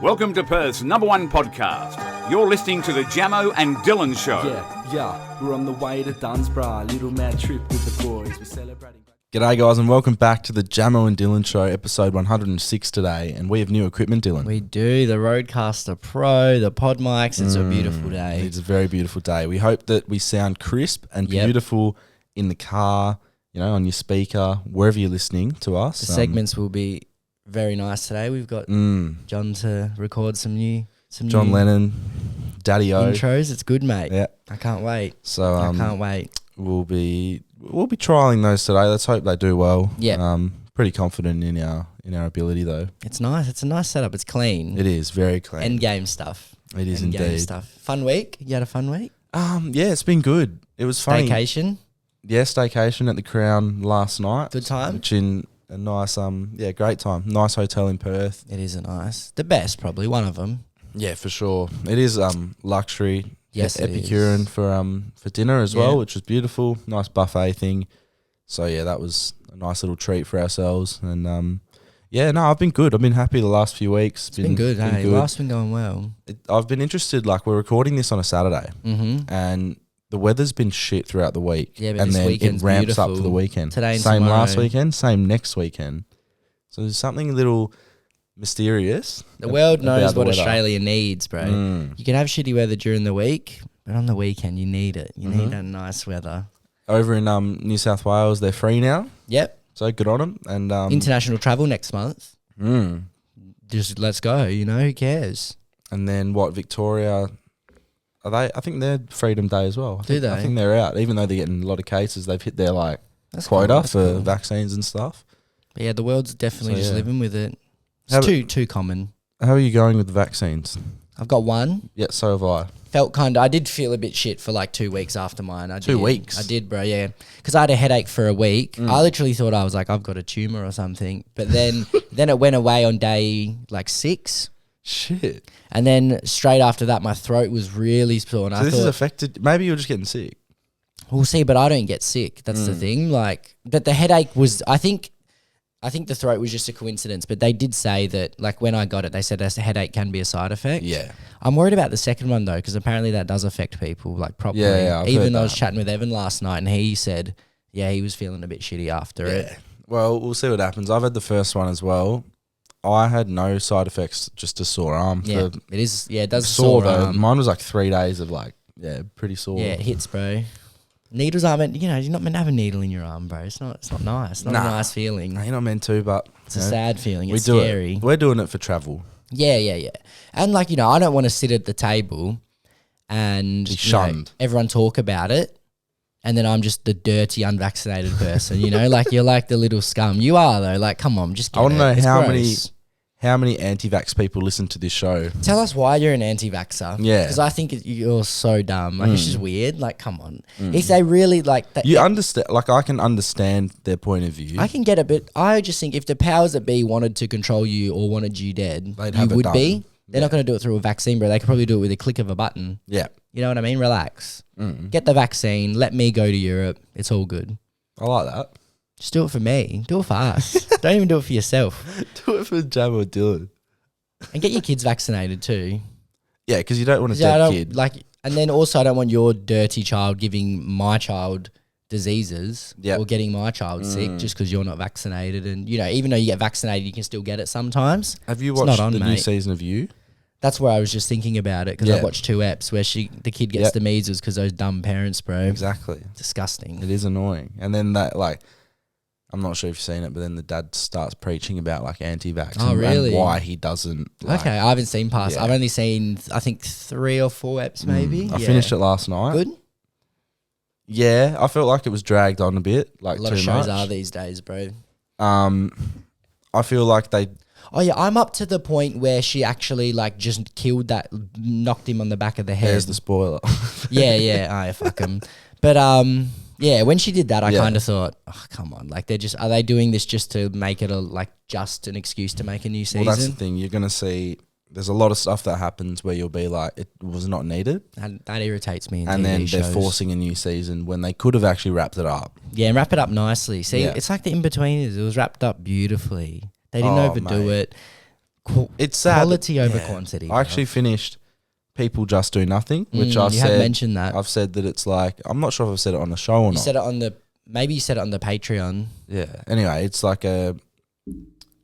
Welcome to Perth's #1 podcast. You're listening to the Jamo and Dylan Show. Yeah, we're on the way to Dunsborough, little mad trip with the boys. We're celebrating. G'day guys and welcome back to the Jamo and Dylan Show, episode 106 today, and we have new equipment, Dylan. We do, the Rodecaster Pro, the pod mics. It's a beautiful day. It's a very beautiful day. We hope that we sound crisp and beautiful in the car, you know, on your speaker, wherever you're listening to us. The segments will be very nice today. We've got John to record some John Lennon, Daddy-O. intros. It's good, mate. Yeah. I can't wait. So I can't wait. We'll be trialling those today. Let's hope they do well. Yeah. Pretty confident in our ability though. It's nice. It's a nice setup. It's clean. It is very clean. End game stuff. It is End game indeed. stuff. Fun week. You had a fun week? Yeah, it's been good. It was funny. Staycation. Yeah, staycation at the Crown last night. Good time. Which in a nice, great time. Nice hotel in Perth. It is a nice. The best, probably. One of them. Yeah, for sure. It is luxury. Yes, it Epicurean is. for dinner as well, Yeah. which was beautiful. Nice buffet thing. So yeah, that was a nice little treat for ourselves. And I've been good. I've been happy the last few weeks. It's been good, hey? Life's been going well. I've been interested, like we're recording this on a Saturday and the weather's been shit throughout the week. Yeah, but and this then it weekend's ramps up beautiful. for the weekend. Today and same last tomorrow. weekend, same next weekend. So there's something a little mysterious. The world knows about the what weather. Australia needs, bro. You can have shitty weather during the week, but on the weekend you need it. You need that nice weather. Over in New South Wales, they're free now. Yep. So good on them. And International travel next month. Just let's go. You know, who cares? And then what? Victoria? Are they? I think they're Freedom Day as well. Do they? I think they're out, even though they're getting a lot of cases. They've hit their That's quota cool, that's for cool. vaccines and stuff. But yeah, the world's definitely So, just yeah. living with it. How It's too common. How are you going with the vaccines? I've got one. Yeah, so have I. I did feel a bit shit for like 2 weeks after mine. 2 weeks? I did, bro, yeah. Because I had a headache for a week. I literally thought I was like, I've got a tumour or something. But then then it went away on day like 6. Shit. And then straight after that, my throat was really sore. And So I this thought, has affected. Maybe you're just getting sick. we'll see, but I don't get sick. That's the thing. Like, but the headache was, I think the throat was just a coincidence, but they did say that, like, when I got it, they said a headache can be a side effect. Yeah. I'm worried about the second one, though, because apparently that does affect people, like, properly. Yeah, I've Even heard I was that. chatting with Evan last night, and he said, yeah, he was feeling a bit shitty after it. Yeah. Well, we'll see what happens. I've had the first one as well. I had no side effects, just a sore arm. Yeah, it is. Yeah, it does Sore sore though. arm. Mine was like 3 days of pretty sore. Yeah, it hits, bro. Needles aren't meant, you're not meant to have a needle in your arm, bro. It's not nice. It's not a nice feeling. No, you're not meant to, but It's a sad feeling. we It's do scary. it. We're doing it for travel. Yeah. And like, I don't want to sit at the table and Be shunned. everyone talk about it. And then I'm just the dirty, unvaccinated person, like you're like the little scum. You are though. Like, come on, just get I want to know It's gross. how many anti-vax people listen to this show. Tell us why you're an anti-vaxxer. Yeah. Because I think you're so dumb. Like, it's just weird. Like, come on. If they really like that. You understand? Like, I can understand their point of view. I can get it, but I just think if the powers that be wanted to control you or wanted you dead, They'd you have it would done. be. They're not going to do it through a vaccine, bro. They could probably do it with a click of a button. Yeah, You know what I mean? Relax. Get the vaccine. Let me go to Europe. It's all good. I like that. Just do it for me. Do it for us. Don't even do it for yourself. Do it for Jamo Dyl. And get your kids vaccinated too. Yeah, because you don't want a Yeah, I dead don't, kid. and then also I don't want your dirty child giving my child diseases Yep. or getting my child sick just because you're not vaccinated. And, even though you get vaccinated, you can still get it sometimes. Have you It's watched not on, the new mate. season of You? That's where I was just thinking about it because I Yeah. watched 2 eps where the kid gets Yep. the measles because those dumb parents, bro. Exactly. Disgusting. It is annoying. And then I'm not sure if you've seen it, but then the dad starts preaching about anti-vax Oh, really? and why he doesn't. Okay, I haven't seen past. Yeah. I've only seen, I think, 3 or 4 eps maybe. I finished it last night. Good. Yeah, I felt like it was dragged on a bit, A lot too of shows much. are these days, bro. I feel like they. Oh yeah, I'm up to the point where she actually just killed knocked him on the back of the head. There's the spoiler. yeah. Fuck him. But yeah, when she did that, I Yeah. kind of thought, oh, come on, are they doing this just to make it just an excuse to make a new season? Well, that's the thing. You're gonna see. There's a lot of stuff that happens where you'll be like, it was not needed, That irritates me. In and TV then they're shows. forcing a new season when they could have actually wrapped it up. Yeah, and wrap it up nicely. See, Yeah. it's like the in-betweeners. It was wrapped up beautifully. They didn't Oh, overdo mate. it. It's sad. Quality over quantity. I actually finished People Just Do Nothing, which I've you said. have mentioned that. I've said that it's like, I'm not sure if I've said it on the show or You not. said it on the, maybe you said it on the Patreon. Yeah. Anyway, it's like a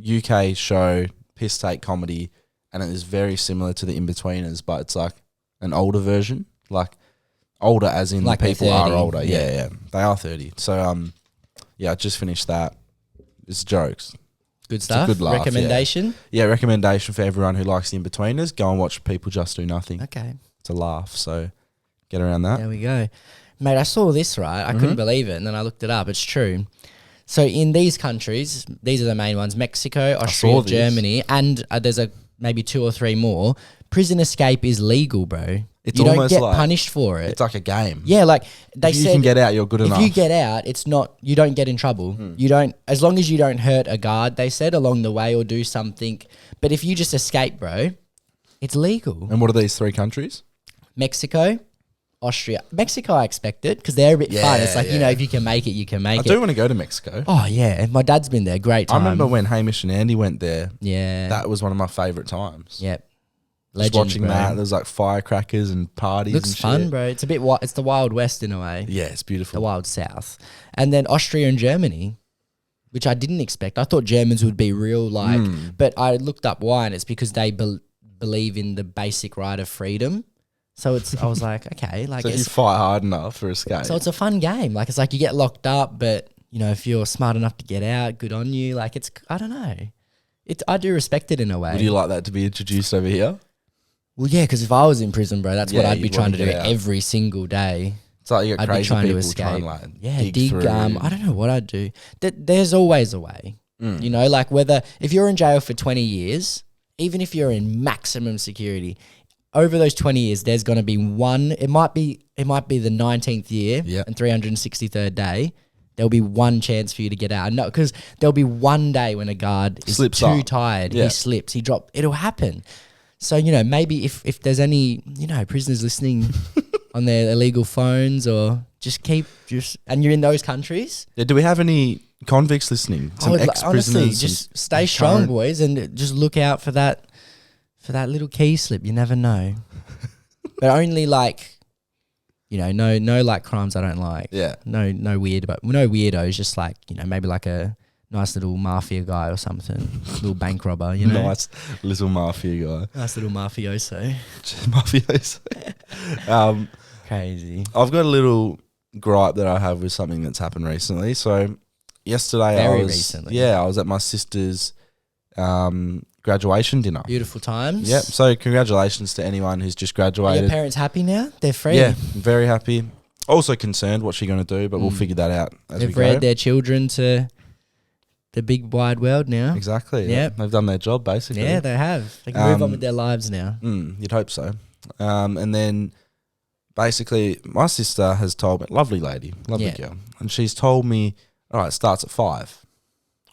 UK show, piss take comedy, and it is very similar to the In-Betweeners, but it's like an older version, like older as in Like the people are 30, older. yeah. Yeah, they are 30. So yeah, I just finished that. It's jokes. Good stuff. good laugh, Recommendation. Yeah, recommendation for everyone who likes the In-Betweeners. Go and watch People Just Do Nothing. Okay. It's a laugh, so get around that. There we go. Mate, I saw this, right? I couldn't believe it, and then I looked it up. It's true. So in these countries, these are the main ones: Mexico, Austria, this. Germany, and there's maybe 2 or 3 more. Prison escape is legal, bro. It's you don't almost get like- punished for it. It's like a game. Yeah, like they If you said, can get out, you're good if enough. you get out, it's not, you don't get in trouble. You don't, as long as you don't hurt a guard, they said, along the way or do something. But if you just escape, bro, it's legal. And what are these 3 countries? Mexico, Austria. Mexico, I expected, because they're a bit fun. It's like, you yeah. know, if you can make it, you can make I it. do want to go to Mexico. Oh, yeah. My dad's been there. Great I time. remember when Hamish and Andy went there. Yeah. That was one of my favourite times. Yep. Just Legends, watching bro. that. There's like firecrackers and parties Looks and shit. fun, bro. It's a bit, it's the Wild West in a way. Yeah, it's The beautiful. Wild South. And then Austria and Germany, which I didn't expect. I thought Germans would be real, like, but I looked up why, and it's because they believe in the basic right of freedom. So it's, I was like, okay, like, So if you it's, fight hard enough for escape. so it's a fun game. Like, it's like you get locked up, but, you know, if you're smart enough to get out, good on you. Like, it's, I don't know. I do respect it in a way. Would you like that to be introduced over here? Well, yeah, because if I was in prison, bro, that's what Yeah, I'd be you'd trying wanna to do get out. every single day. It's like you got I'd be crazy trying to people escape. trying like Yeah, dig through. I don't know what I'd do. There's always a way. You know, like whether if you're in jail for 20 years, even if you're in maximum security, over those 20 years, there's going to be one. It might be the 19th year Yeah. and 363rd day. There'll be one chance for you to get out. No, because there'll be one day when a guard is Slips too up. tired. Yeah. He slips. He drops. It'll happen. So, you know, maybe if there's any, you know, prisoners listening on their illegal phones or and you're in those countries. Yeah, do we have any convicts listening? Some ex-prisoners? Honestly, just stay strong, boys, and just look out for that little key slip. You never know. But only like, you know, no like crimes I don't like. Yeah. No weirdos, just like, you know, maybe like a nice little mafia guy or something. Little bank robber, you know. Nice little mafia guy. Nice little mafioso. Mafios. Crazy. I've got a little gripe that I have with something that's happened recently. So yesterday Very I was recently. Yeah, I was at my sister's graduation dinner. Beautiful times. Yep. So congratulations to anyone who's just Are your graduated. parents happy now? They're free. Yeah, very happy. Also concerned what she's going to do, but we'll figure that out as They've we go. read their children to the big wide world now. Exactly. Yep. They've done their job basically. Yeah, they have. They can move on with their lives now. You'd hope so. And then basically my sister has told me, lovely lady, lovely Yeah. girl, and she's told me, all right, it starts at 5.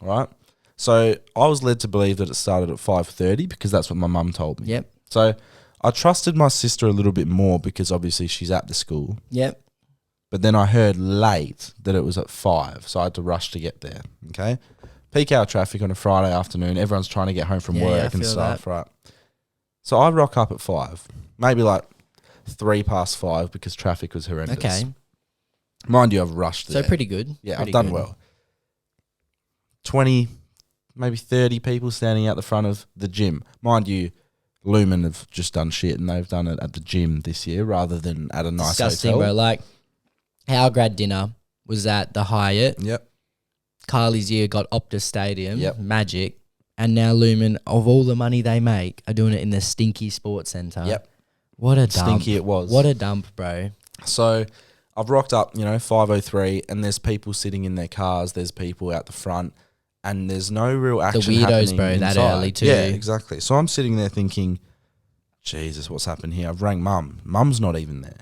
All right. So I was led to believe that it started at 5:30 because that's what my mum told me. Yep. So I trusted my sister a little bit more because obviously she's at the school. Yep. But then I heard late that it was at 5, so I had to rush to get there. Okay. Peak hour traffic on a Friday afternoon. Everyone's trying to get home from Yeah, I work and feel stuff, that. right? So I rock up at 5, maybe like 5:03 because traffic was horrendous. Okay. Mind you, I've rushed there. So pretty good. Yeah, Pretty I've done good. well. 20, maybe 30 people standing out the front of the gym. Mind you, Lumen have just done shit and they've done it at the gym this year rather than at a nice Disgusting, hotel. bro. Like, our grad dinner was at the Hyatt. Yep. Carly's year got Optus Stadium. Yep. Magic. And now Lumen, of all the money they make, are doing it in the stinky sports centre. Yep. What a dump. Stinky it was. What a dump, bro. So I've rocked up, 5:03, and there's people sitting in their cars. There's people out the front, and there's no real action weirdos, happening bro, that inside. early too. Yeah, exactly. So I'm sitting there thinking, Jesus, what's happened here? I've rang Mum. Mum's not even there.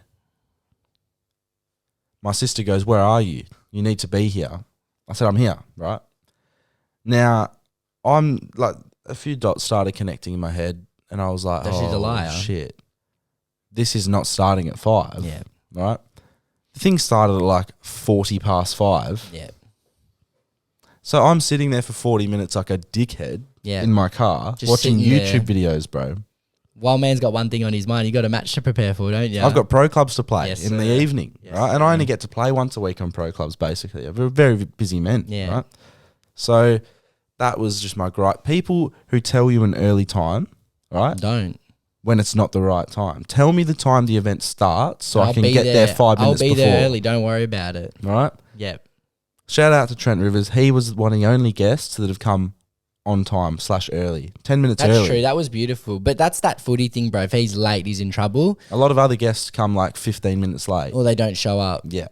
My sister goes, where are you? You need to be here. I said, I'm here, right? Now, I'm like, a few dots started connecting in my head, and I was like, That she's a liar. shit. This is not starting at 5. Yeah. Right? The thing started at like 5:40. Yeah. So I'm sitting there for 40 minutes like a dickhead in my car Just watching sitting YouTube there. videos, bro. Wild man's got one thing on his mind. You got a match to prepare for, don't you? I've got pro clubs to play Yes, in the sir. evening, Yes, right? And I only get to play once a week on pro clubs, basically. I'm a very busy man, right? So that was just my gripe. People who tell you an early time, right? Don't. When it's not the right time. Tell me the time the event starts so I can be get there 5 minutes I'll be before. there early. Don't worry about it. Right? Yep. Shout out to Trent Rivers. He was one of the only guests that have come on time / early. 10 minutes That's early. true. That was beautiful. But that's that footy thing, bro. If he's late, he's in trouble. A lot of other guests come like 15 minutes late. Or they don't show up. Yeah.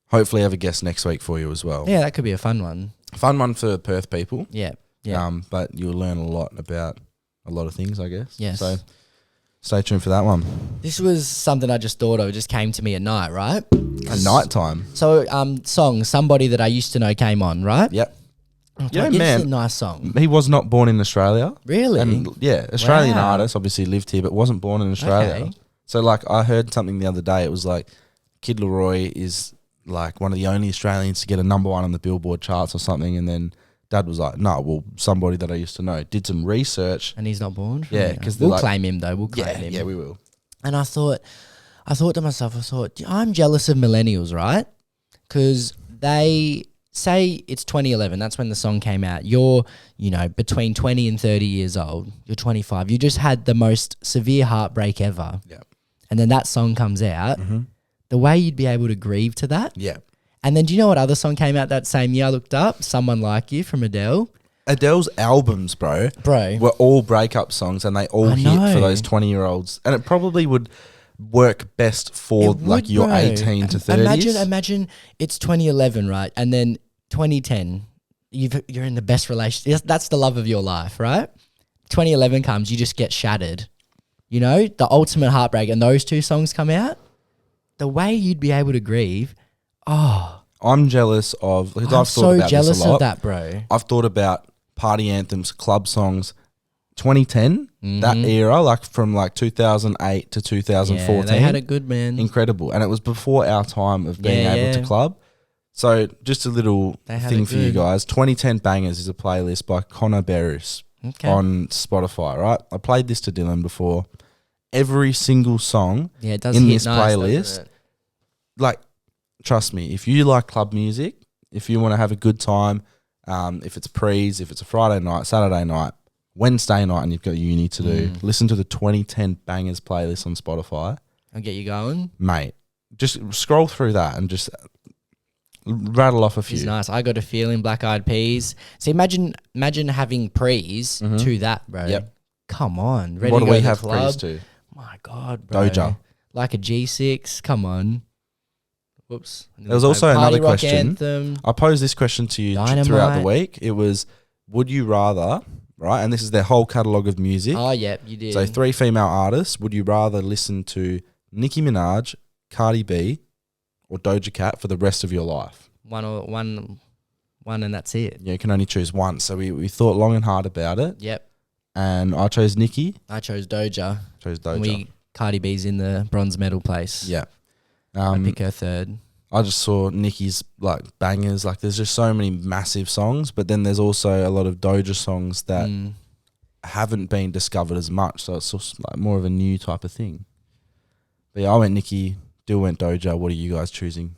Hopefully I have a guest next week for you as well. Yeah, that could be a fun one. Fun one for Perth people. Yeah. Yeah. But you'll learn a lot about a lot of things, I guess. Yes. So stay tuned for that one. This was something I just thought of. It just came to me at night, right? At night time. So, song, Somebody That I Used to Know came on, right? Yep. I thought, Yeah, this is man. a nice song. He was not born in Australia. Really? And yeah, Australian Wow. artist, obviously lived here, but wasn't born in Australia. Okay. So like I heard something the other day. It was like Kid Leroy is like one of the only Australians to get a number 1 on the Billboard charts or something. And then Dad was like, no, well, Somebody That I Used to Know. Did some research. And he's not born? Yeah, 'cause we'll they're like- claim him, though. We'll claim him. Yeah, we will. And I thought to myself, I'm jealous of millennials, right? Because they say it's 2011. That's when the song came out. You're, between 20 and 30 years old. You're 25. You just had the most severe heartbreak ever. Yeah. And then that song comes out. The way you'd be able to grieve to that. Yeah. And then do you know what other song came out that same year? I looked up. Someone Like You from Adele. Adele's albums, bro, Bro. were all breakup songs and they all I hit know. for those 20-year-olds. And it probably would work best for It like would, your bro. 18 to 30s. Imagine it's 2011, right? And then 2010, you're in the best relationship. That's the love of your life, right? 2011 comes, you just get shattered. The ultimate heartbreak, and those two songs come out. The way you'd be able to grieve, I'm jealous of, because I'm I've thought so about jealous this a lot. of that, bro. I've thought about party anthems, club songs, 2010, that era, like from like 2008 to 2014. Yeah, they had a good man. Incredible. And it was before our time of being Yeah, able to yeah. club. So just a little They had thing it for you good. guys. 2010 Bangers is a playlist by Connor Berus Okay. on Spotify, right? I played this to Dylan before. Every single song Yeah, it does in hit this nice, playlist, doesn't it? like, trust me, if you like club music, if you want to have a good time, if it's prees, if it's a Friday night, Saturday night, Wednesday night, and you've got uni to do, listen to the 2010 Bangers playlist on Spotify. I'll get you going. Mate, just scroll through that and just rattle off a few. It's nice. I Got a Feeling, Black Eyed Peas. See, imagine having prees to that, bro. Yep. Come on. Ready What to do go we to the have club? prees to? My God, bro. Doja. Like a G6. Come on. Whoops. There was also Party another rock question. Anthem. I posed this question to you throughout the Dynamite. week. It was, would you rather, right? And this is their whole catalogue of music. Oh, yep, you did. So 3 female artists. Would you rather listen to Nicki Minaj, Cardi B, or Doja Cat for the rest of your life? One, and that's it. You can only choose one. So we thought long and hard about it. Yep. And I chose Nicki. I chose Doja. Chose And Doja. Cardi B's in the bronze medal place. Yeah. I pick her third. I just saw Nicki's like bangers. Like there's just so many massive songs, but then there's also a lot of Doja songs that haven't been discovered as much. So it's just like more of a new type of thing. But yeah, I went Nicki. Dill went Doja. What are you guys choosing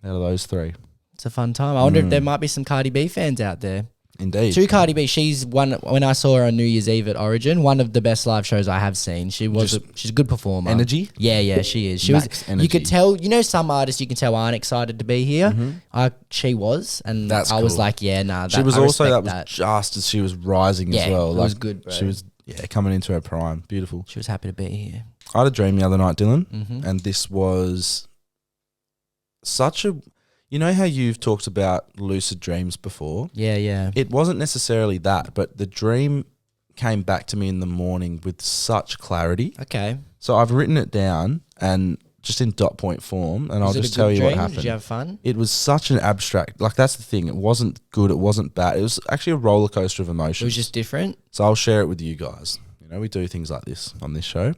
out of those 3? It's a fun time. I wonder if there might be some Cardi B fans out there. Indeed. To Cardi B, she's one. When I saw her on New Year's Eve at Origin, one of the best live shows I have seen. She's a good performer. Energy? Yeah, she is. She Max was. energy. You could tell. Some artists you can tell aren't excited to be here. She was, and That's I was cool. like, yeah, nah. She was I also respect that was just as she was rising Yeah, as well. it Like was good, bro. She was coming into her prime. Beautiful. She was happy to be here. I had a dream the other night, Dylan, Mm-hmm. and this was such a. You know how you've talked about lucid dreams before? Yeah. It wasn't necessarily that, but the dream came back to me in the morning with such clarity. Okay. So I've written it down and just in dot point form, and I'll Was it a just good tell you what dream? happened. Did you have fun? It was such an abstract, like that's the thing. It wasn't good. It wasn't bad. It was actually a roller coaster of emotions. It was just different. So I'll share it with you guys. We do things like this on this show.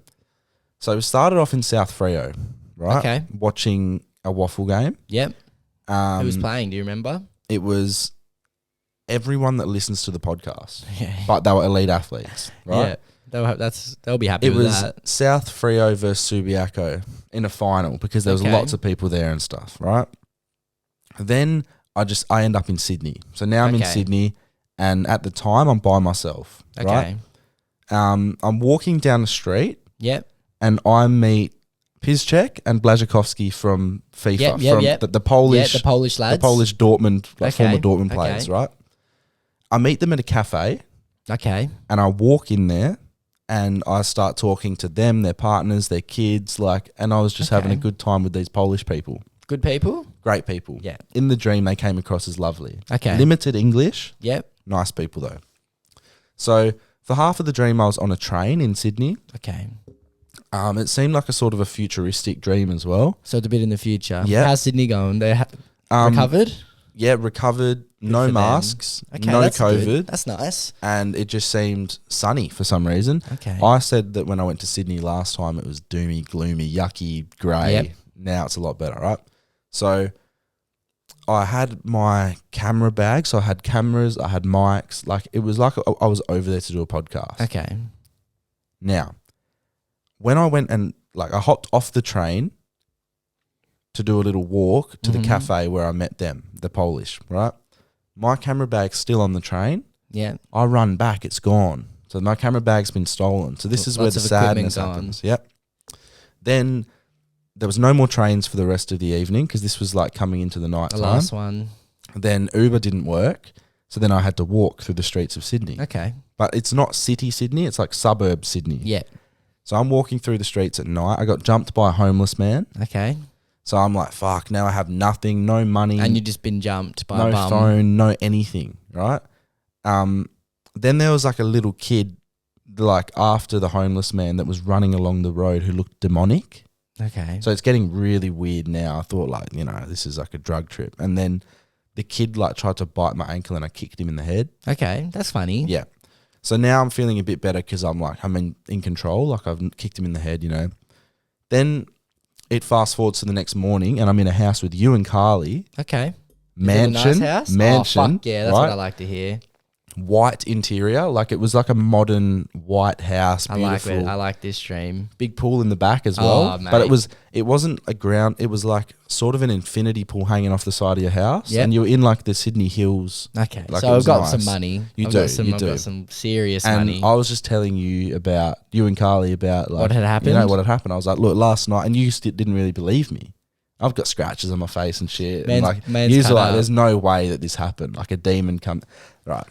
So we started off in South Freo, right? Okay. Watching a waffle game. Yep. Who was playing? Do you remember? It was everyone that listens to the podcast, Yeah. but they were elite athletes, right? Yeah. They'll be happy It with was that. South Freo versus Subiaco in a final because there was Okay. lots of people there and stuff, right? Then I end up in Sydney. So now I'm in Okay. Sydney, and at the time I'm by myself, Okay. right? I'm walking down the street Yep. and I meet Piszczek and Blazikowski from FIFA, Yep. from the Polish, Yeah, the Polish lads. the Polish Dortmund, like Okay, former Dortmund okay. players, right? I meet them at a cafe Okay. and I walk in there and I start talking to them, their partners, their kids, and I was just having a Okay. good time with these Polish people. Good people? Great people. Yeah. In the dream, they came across as lovely. Okay. Limited English, Yep. nice people though. So for half of the dream, I was on a train in Sydney. Okay. It seemed like a sort of a futuristic dream as well. So it's a bit in the future. Yeah. How's Sydney going? They Um, recovered? Yeah, recovered, no for them. masks, Okay, no that's COVID, good. That's nice. and it just seemed sunny for some reason. Okay. I said that when I went to Sydney last time, it was doomy, gloomy, yucky, grey. Yep. Now it's a lot better, right? So I had my camera bag. So I had cameras, I had mics. It was like I was over there to do a podcast. Okay. Now, when I went and I hopped off the train to do a little walk to the cafe where I met them, the Polish, right? My camera bag's still on the train. Yeah. I run back, it's gone. So my camera bag's been stolen. So this is where Lots the of equipment sadness gone. happens. Yep. Then there was no more trains for the rest of the evening because this was coming into the night The time. last one. Then Uber didn't work. So then I had to walk through the streets of Sydney. Okay. But it's not city Sydney, it's suburb Sydney. Yeah. So I'm walking through the streets at night. I got jumped by a homeless man. Okay. So I'm like, fuck, now I have nothing, no money. And you've just been jumped by no a bum. phone, no anything, right? Then there was a little kid, after the homeless man that was running along the road who looked demonic. Okay. So it's getting really weird now. I thought this is a drug trip. And then the kid tried to bite my ankle and I kicked him in the head. Okay. That's funny. Yeah. So now I'm feeling a bit better because I'm in control. I've kicked him in the head, Then it fast forwards to the next morning and I'm in a house with you and Carly. Okay. Mansion. Is it a nice house? Mansion. Oh, fuck yeah. That's right? what I like to hear. White interior. It was a modern white house. Beautiful. I like it. I like this dream. Big pool in the back as well. Oh, But mate. it wasn't a ground. It was sort of an infinity pool hanging off the side of your house. Yep. And you were in the Sydney Hills. Okay. It So I've was got nice. some money. You I've do. Got some, you I've do. got some serious And money. I was just telling you and Carly about What had happened? What had happened. I was like, look, last night, and you didn't really believe me. I've got scratches on my face and shit. Man's You're cut up. there's no way that this happened. A demon come. Right.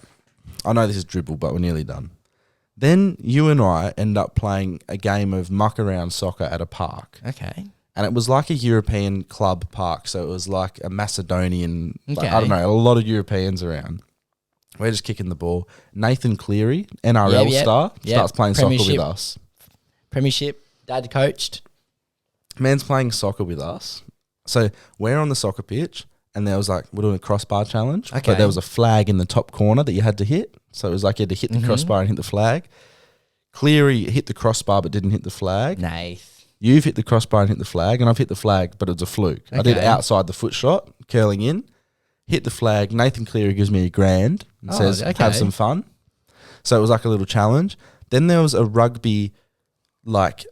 I know this is dribble, but we're nearly done. Then you and I end up playing a game of muck around soccer at a park. Okay. And it was a European club park. So it was a Macedonian, Okay. I don't know, a lot of Europeans around. We're just kicking the ball. Nathan Cleary, NRL Yep. star, Yep. starts playing soccer with Premiership. us. Premiership. Dad coached. Man's playing soccer with us. So we're on the soccer pitch and there was we're doing a crossbar challenge. Okay. But there was a flag in the top corner that you had to hit. So it was you had to hit the crossbar and hit the flag. Cleary hit the crossbar but didn't hit the flag. Nice. You've hit the crossbar and hit the flag, and I've hit the flag, but it was a fluke. I did Okay. outside the foot shot, curling in, hit the flag. Nathan Cleary gives me $1,000 and Oh, says, okay. have some fun. So it was a little challenge. Then there was a rugby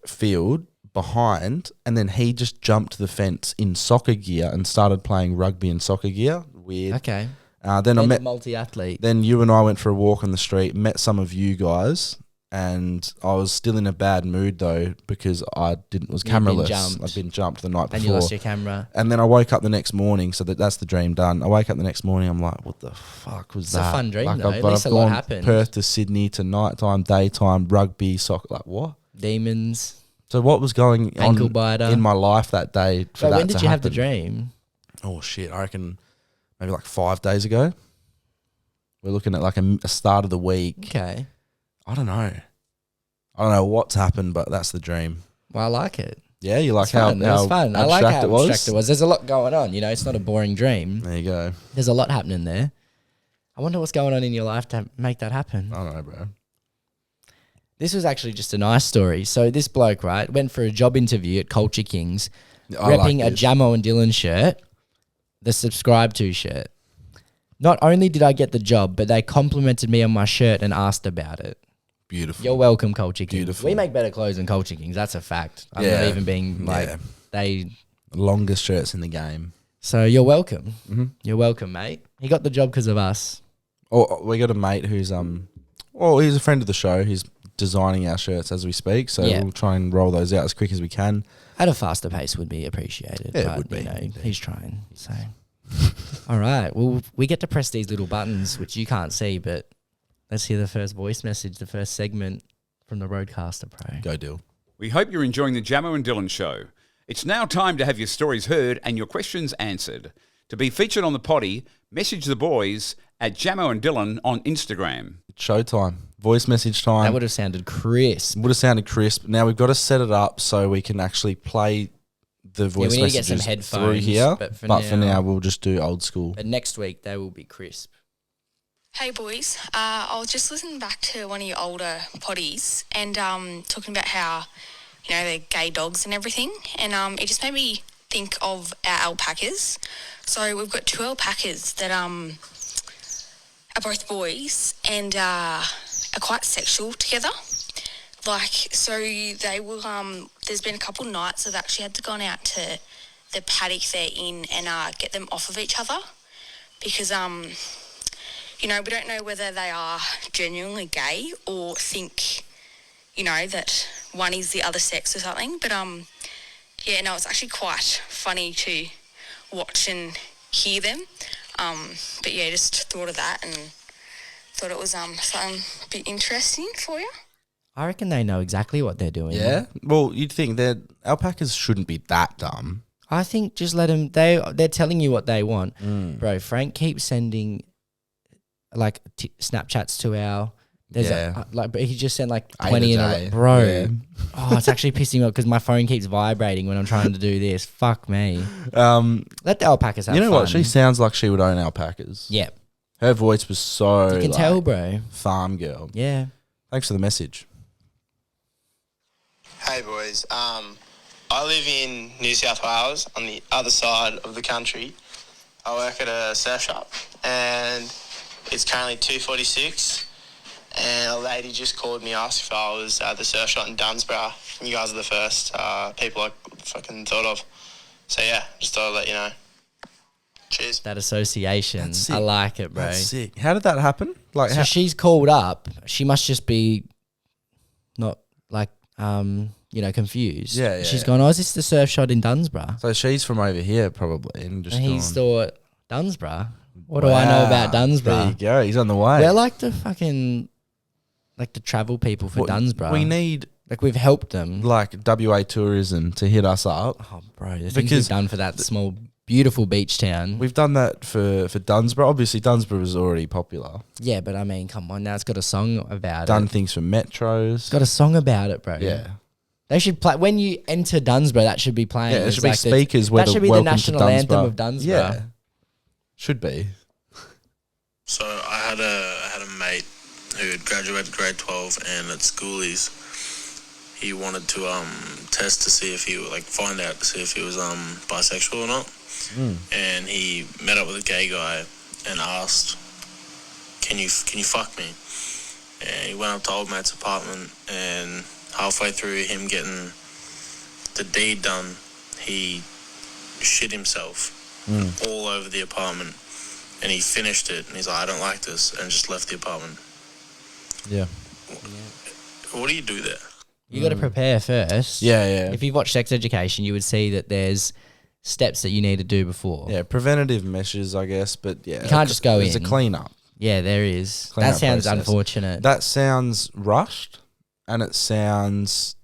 field behind, and then he just jumped the fence in soccer gear and started playing rugby in soccer gear. Weird. Okay. Then I met. multi-athlete. Then you and I went for a walk on the street, met some of you guys, and I was still in a bad mood though because was been cameraless. jumped. I'd been jumped the night before. And you lost your camera. And then I woke up the next morning, so that's the dream done. I wake up the next morning, I'm like, what the fuck was It's that? a fun dream, Like, though. At least a lot gone happened. Perth to Sydney to nighttime, daytime, rugby, soccer, what? Demons. So what was going Ankle on biter. in my life that day for But that when did to you have the happen? dream? Oh shit, I reckon maybe 5 days ago. We're looking at a start of the week. Okay. I don't know what's happened, but that's the dream. Well, I like it. Yeah, you like It's fun. how It's fun. I like how abstract it was? abstract it was. There's a lot going on. It's not a boring dream. There you go. There's a lot happening there. I wonder what's going on in your life to make that happen. I don't know, bro. This was actually just a nice story. So this bloke, right, went for a job interview at Culture Kings, I like repping a this. Jamo and Dylan shirt. the subscribe to shirt. Not only did I get the job, but they complimented me on my shirt and asked about it. Beautiful. You're welcome, Culture Kings. Beautiful. We make better clothes than Culture Kings. That's a fact. I'm not even being like they. Longest shirts in the game. So you're welcome. Mm-hmm. You're welcome, mate. He got the job because of us. Oh, we got a mate who's he's a friend of the show. He's designing our shirts as we speak, so we'll try and roll those out as quick as we can. At a faster pace would be appreciated. Yeah, but, it would be. You know, he's trying. So, all right. Well, we get to press these little buttons, which you can't see, but let's hear the first voice message, the first segment from the Roadcaster Pro. Go Dyl. We hope you're enjoying the Jamo and Dylan show. It's now time to have your stories heard and your questions answered. To be featured on the Poddy, message the boys at Jamo and Dylan on Instagram. Showtime. Voice message time. That would have sounded crisp. Would have sounded crisp. Now we've got to set it up so we can actually play the voice we need to get messages some headphones, through here. but for for now now, we'll just do old school. But next week, they will be crisp. Hey boys, I was just listening back to one of your older poddies and talking about how, you know, they're gay dogs and everything, and it just made me think of our alpacas. So we've got 2 alpacas that are both boys and are quite sexual together. Like, so they will, there's been a couple nights I've actually had to go out to the paddock they're in and get them off of each other because, you know, we don't know whether they are genuinely gay or think, you know, that one is the other sex or something. But, yeah, no, it's actually quite funny to watch and hear them. But, yeah, just thought of that and thought it was something a bit interesting for you. I reckon they know exactly what they're doing. Yeah. Well, you'd think that alpacas shouldn't be that dumb. I think just let them. They're telling you what they want, bro. Frank keeps sending like Snapchats to our. There's but he just sent like 20 in a day. bro. Yeah. Oh, it's actually pissing me off because my phone keeps vibrating when I'm trying to do this. Fuck me. Let the alpacas have You know fun. what? She sounds like she would own alpacas. Yeah. Her voice was so. You can tell, bro. Farm girl. Yeah. Thanks for the message. Hey boys, I live in New South Wales on the other side of the country. I work at a surf shop and it's currently 2:46 and a lady just called me, asked if I was at the surf shop in Dunsborough. You guys are the first people I fucking thought of. So yeah, just thought I'd let you know. Cheers. That association. That's sick. I like it, bro. That's sick. How did that happen? Like, So she's called up. She must just be not like you know, confused. Yeah, yeah, She's yeah. gone, oh, is this the surf shop in Dunsborough? so she's from over here probably, and just And he's gone, thought, Dunsborough? What do I know about There Dunsborough? you go. He's on the way. We're like the fucking, like the travel people for Dunsborough. We need like we've helped them. like WA tourism to hit us up. Oh, bro, the things Because we've done for that small, beautiful beach town. We've done that for Dunsborough. Obviously, Dunsborough is already popular. Yeah, but I mean, come on, now it's got a song about Done it. things for metros. It's got a song about it, bro. Yeah. They should play when you enter Dunsborough. That should be playing. Yeah, there It's should be like speakers that where should be the welcome to national anthem Dunsborough. of Dunsborough. Yeah. Should be. So I had a mate who had graduated grade 12, and at schoolies, he wanted to test to see if he would find out to see if he was bisexual or not. And he met up with a gay guy and asked, "Can you fuck me?" And he went up to old mate's apartment, and halfway through him getting the deed done, he shit himself all over the apartment. And he finished it, and he's like, "I don't like this," and just left the apartment. Yeah. What do you do there? You got to prepare first. Yeah, yeah. If you've watched Sex Education, you would see that there's steps that you need to do before. Yeah, preventative measures, I guess, but yeah. You can't just go There's in. a clean up. Yeah, there is. Clean That up sounds process. unfortunate. That sounds rushed, and it sounds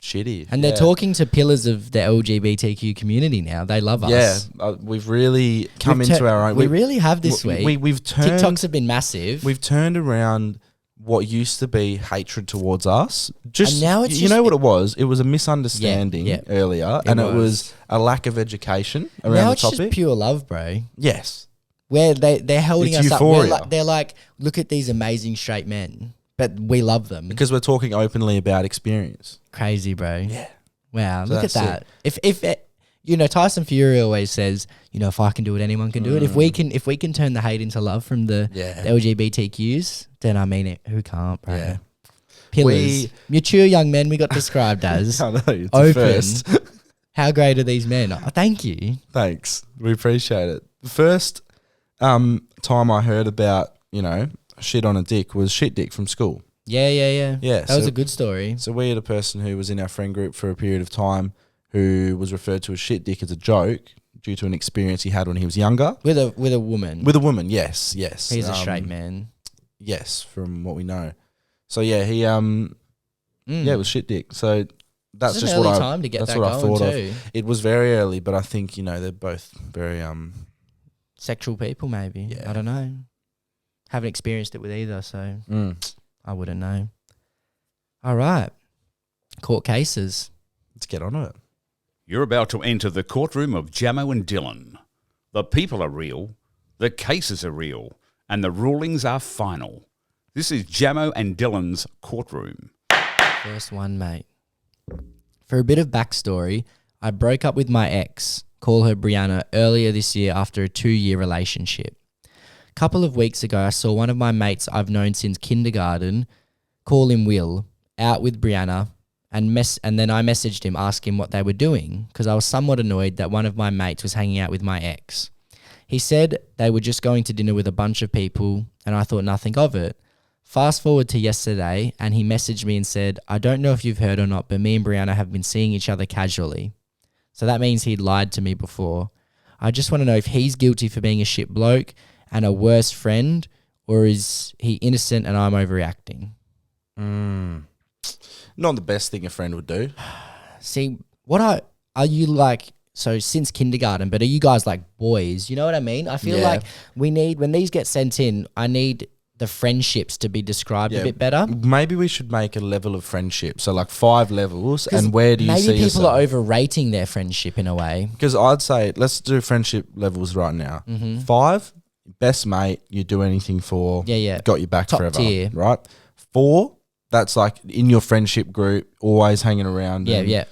shitty. And they're Yeah. talking to pillars of the LGBTQ community now. They love us. Yeah, we've really come We've into our own. We really have this week. We've turned. TikToks have been massive. We've turned around what used to be hatred towards us. Just And now it's you just- know what it was? It was a misunderstanding Yeah, yeah. earlier, and it was a lack of education around now the it's topic. just pure love, bro. Yes, Where they're holding It's us up. euphoria. They're like, look at these amazing straight men, but we love them. because we're talking openly about experience. Crazy, bro. Yeah. Wow, So look at that's that. If Tyson Fury always says, if I can do it, anyone can do it. If we can turn the hate into love from the LGBTQs, then I mean it. Who can't, bro? Yeah. Pillars. Mature young men we got described as. I know, it's open. a first. How great are these men? Oh, thank you. Thanks. We appreciate it. The first time I heard about, shit on a dick was shit dick from school. Yeah. Yeah, That was a good story. So we had a person who was in our friend group for a period of time who was referred to as shit dick as a joke due to an experience he had when he was younger. With a woman. With a woman, yes. He's a straight man. Yes, from what we know. So yeah, he it was shit dick. So that's It's just an what early I time to get that's that what I going thought too. of. It was very early, but I think they're both very Sexual people, maybe. Yeah. I don't know. Haven't experienced it with either, so I wouldn't know. All right. Court cases. Let's get on it. You're about to enter the courtroom of Jamo and Dylan. The people are real, the cases are real, and the rulings are final. This is Jamo and Dylan's courtroom. First one, mate. For a bit of backstory, I broke up with my ex, call her Brianna, earlier this year after a 2-year relationship. A couple of weeks ago, I saw one of my mates I've known since kindergarten, call him Will, out with Brianna, and then I messaged him asking what they were doing because I was somewhat annoyed that one of my mates was hanging out with my ex. He said they were just going to dinner with a bunch of people, and I thought nothing of it. Fast forward to yesterday, and he messaged me and said, I don't know if you've heard or not, but me and Brianna have been seeing each other casually. So that means he'd lied to me before. I just want to know if he's guilty for being a shit bloke and a worse friend, or is he innocent and I'm overreacting? Not the best thing a friend would do. See, are you like, so since kindergarten, but are you guys like boys? You know what I mean? I feel like we need, when these get sent in, I need the friendships to be described a bit better. Maybe we should make a level of friendship. So like 5 levels, and where do you see maybe people yourself? are overrating their friendship in a way. Because I'd say, let's do friendship levels right now. 5, best mate, you do anything for. Yeah. Got your back Top forever. tier. Right? 4, that's like in your friendship group, always hanging around. Yeah.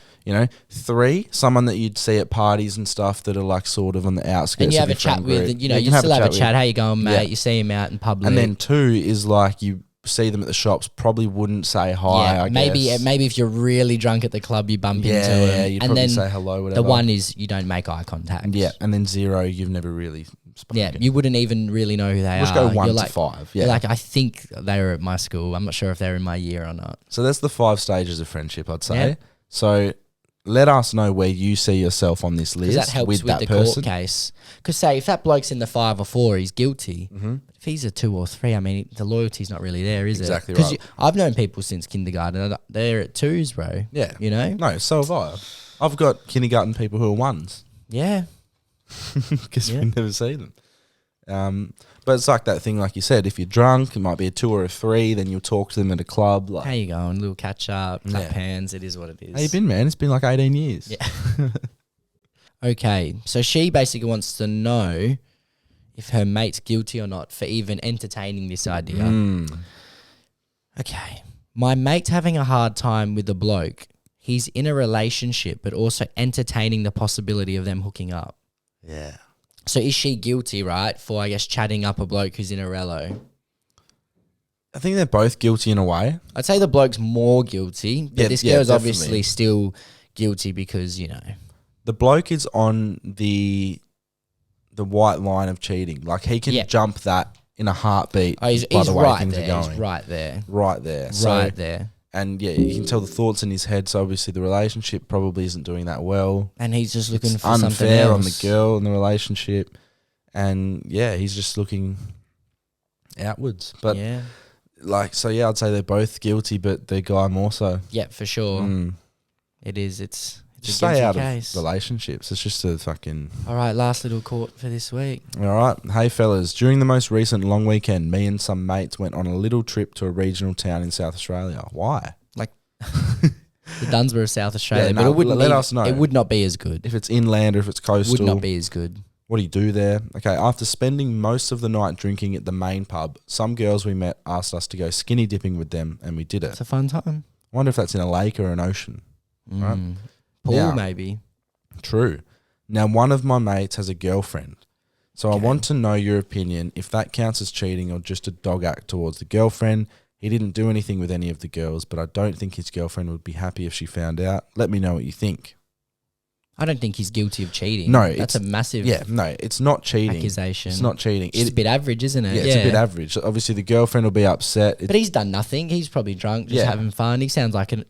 3, someone that you'd see at parties and stuff that are like sort of on the outskirts. And you of have a your chat friend with, group. you can still have a with. chat. How you going, mate? Yeah. You see him out in public. And then 2 is like you see them at the shops, probably wouldn't say hi. I guess. maybe if you're really drunk at the club, you bump into Yeah, him. you'd and probably then say hello, whatever. the one is you don't make eye contact. Yeah, and then 0, you've never really spoken. Yeah, you wouldn't even really know who they Let's are. go 1 You're to like, 5. you're Yeah. like, I think they were at my school. I'm not sure if they're in my year or not. So that's the 5 stages of friendship, I'd say. Yeah. So let us know where you see yourself on this list Because that helps with that the person. court case. Because say if that bloke's in the 5 or 4, he's guilty. But if he's a 2 or 3, I mean, the loyalty's not really there, is Exactly it? Because right. I've known people since kindergarten. And they're at 2s, bro. Yeah. You know? No, so have I. I've got kindergarten people who are 1s Yeah. because we never see them. But it's like that thing, like you said, if you're drunk, it might be a 2 or a 3, then you'll talk to them at a club. Like, How you going? Little catch up, clap Yeah. hands. It is what it is. how you been, man? It's been like 18 years. Yeah. Okay, so she basically wants to know if her mate's guilty or not for even entertaining this idea. Okay, my mate's having a hard time with the bloke. He's in a relationship, but also entertaining the possibility of them hooking up. Yeah. So is she guilty, right, for, I guess, chatting up a bloke who's in a relo? I think they're both guilty in a way. I'd say the bloke's more guilty, but Yeah, this yeah, girl's definitely. obviously still guilty because, The bloke is on the white line of cheating. Like he can jump that in a heartbeat. Oh, he's by the way right things there. are going. He's right there. Right there. So, Right there. And yeah, you can tell the thoughts in his head. So obviously the relationship probably isn't doing that well. And he's just looking It's for something unfair else. on the girl in the relationship. And yeah, he's just looking outwards. But yeah. I'd say they're both guilty, but the guy more so. Yeah, for sure. Mm. It is. It's Just a stay guilty out case. of relationships. It's just a fucking... All right, last little court for this week. All right. Hey, fellas. During the most recent long weekend, me and some mates went on a little trip to a regional town in South Australia. Why? The Dunsborough of South Australia, Yeah, but no, it wouldn't let be- us know. It would not be as good. If it's inland or if it's coastal. Would not be as good. What do you do there? Okay, after spending most of the night drinking at the main pub, some girls we met asked us to go skinny dipping with them, and we did it. It's a fun time. I wonder if that's in a lake or an ocean. Right? Pool, Now- maybe. True. Now, one of my mates has a girlfriend. So I want to know your opinion, if that counts as cheating or just a dog act towards the girlfriend. He didn't do anything with any of the girls, but I don't think his girlfriend would be happy if she found out. Let me know what you think. I don't think he's guilty of cheating. No, that's a massive it's not cheating. accusation. It's not cheating. It's a bit average, isn't it? Yeah, it's a bit average. Obviously, the girlfriend will be upset. But he's done nothing. He's probably drunk, just Yeah. having fun. He sounds like an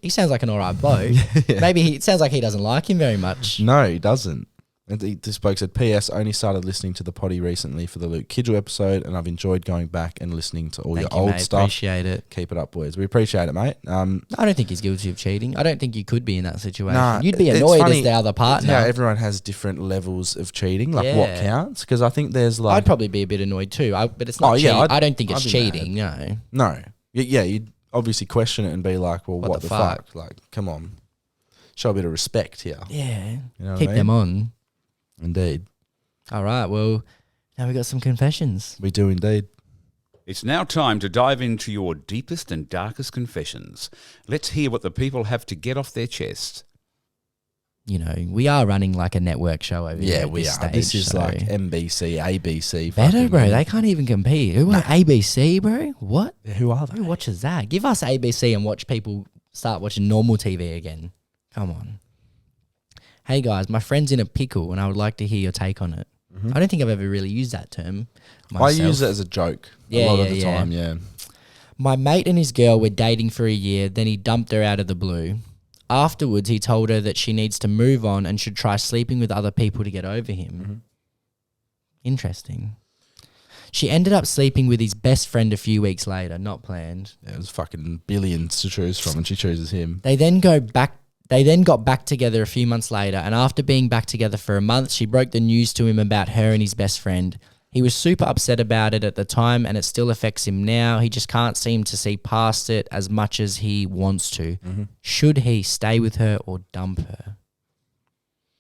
all right bloke. Maybe it sounds like he doesn't like him very much. No, he doesn't. And this bloke said, P.S. only started listening to the Poddy recently for the Luke Kidgel episode, and I've enjoyed going back and listening to all Thank your you, old mate. stuff. Appreciate it. Keep it up, boys. We appreciate it, mate. I don't think he's guilty of cheating. I don't think you could be in that situation. Nah, You'd be it's annoyed funny. as the other partner. Yeah, everyone has different levels of cheating, like what Yeah. counts. Because I think there's like... I'd probably be a bit annoyed too. But it's not cheating. I don't think it's I'd be mad. cheating. No. No. Yeah, you'd obviously question it and be like, well, what the fuck? Like, come on. Show a bit of respect here. Yeah. You know what Keep I mean? them on. Indeed. All right. Well, now we got some confessions. We do indeed. It's now time to dive into your deepest and darkest confessions. Let's hear what the people have to get off their chest. You know, we are running like a network show over here. Yeah, at we this are. Stage, This is so- like NBC, ABC. better, fucking- bro. They can't even compete. Who are ABC, bro? What? Who are they? Who watches that? Give us ABC and watch people start watching normal TV again. Come on. Hey guys, my friend's in a pickle and I would like to hear your take on it. I don't think I've ever really used that term myself. I use it as a joke a lot of the time, yeah. My mate and his girl were dating for a year, then he dumped her out of the blue. Afterwards, he told her that she needs to move on and should try sleeping with other people to get over him. Interesting. She ended up sleeping with his best friend a few weeks later, not planned. There was fucking billions to choose from and she chooses him. They then got back together a few months later, and after being back together for a month, she broke the news to him about her and his best friend. He was super upset about it at the time, and it still affects him now. He just can't seem to see past it as much as he wants to. Should he stay with her or dump her?